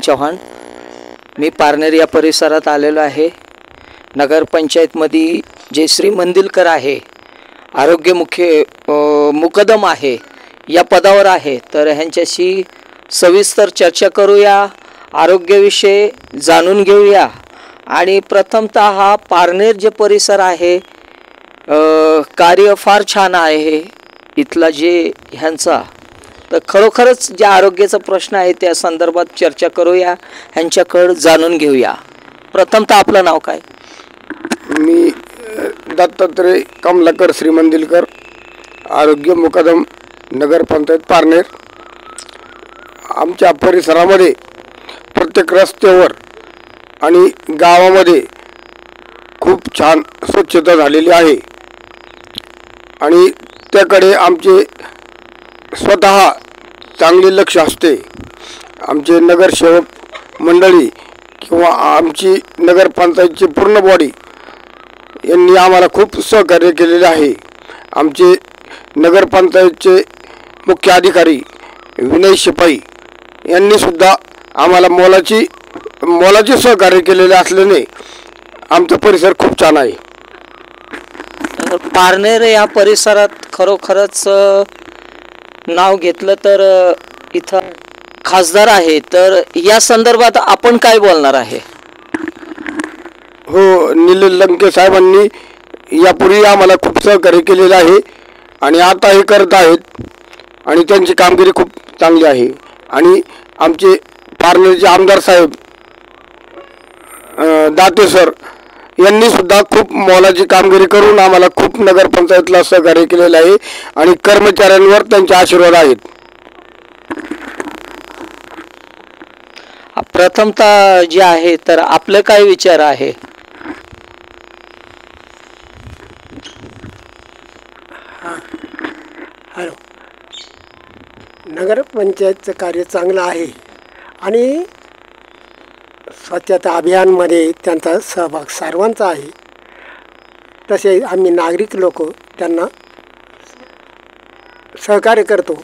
चव्हाण। मी पारनेर या परिसरात आलेलो आहे। नगरपंचायतमध्ये जे श्री मंदिलकर आहे, आरोग्य मुकदम आहे, या पदावर आहे। तर ह्यांच्याशी सविस्तर चर्चा करूया, आरोग्याविषयी जाणून घेऊया। आणि प्रथमतः हा पारनेर जे परिसर आहे, कार्य फार छान आहे इथला जे ह्यांचा। तर खरोखरच जे आरोग्याचा प्रश्न आहे त्या संदर्भात चर्चा करूया, ह्यांच्याकडे जाणून घेऊया। प्रथमतः आपलं नाव काय? मी दत्तात्रय कमलाकर श्रीमंदिलकर, आरोग्य मुकदम, नगरपंचायत पारनेर। आमच्या परिसरामध्ये प्रत्येक रस्त्यावर आणि गावामध्ये खूप छान स्वच्छता झालेली आहे आणि त्याकडे आमचे स्वतः चांगले लक्ष असते। आमचे नगरसेवक मंडळी किंवा आमची नगरपंचायतची पूर्ण बॉडी यांनी आम्हाला खूप सहकार्य केलेले आहे। आमचे नगरपंचायतचे मुख्य अधिकारी विनय शिपाई यांनी सुद्धा आम्हाला मोलाचे सहकार्य केलेले असल्याने आमचा परिसर खूप छान आहे। पारनेर या परिसरात खरोखरच नाव घेतलं तर इथं खासदार आहे, तर या संदर्भात आपण काय बोलणार आहे? हो, निलेश लंके साहेबांनी यापूर्वी आम्हाला खूप सहकार्य केलेले आहे आणि आताही करत आहेत आणि त्यांची कामगिरी खूप चांगली आहे। आणि आमचे पारनेरचे आमदार साहेब दाते सर यांनी सुद्धा खूप मोलाची कामगिरी करून आम्हाला खूप नगरपंचायतला सहकार्य केलेले आहे आणि कर्मचाऱ्यांवर त्यांचे आशीर्वाद आहेत। प्रथमतः जे आहे तर आपलं काय विचार आहे? हॅलो, नगरपंचायतचं कार्य चांगलं आहे आणि स्वच्छता अभियानमध्ये त्यांचा सहभाग सर्वांचा आहे। तसे आम्ही नागरिक लोक त्यांना सहकार्य करतो।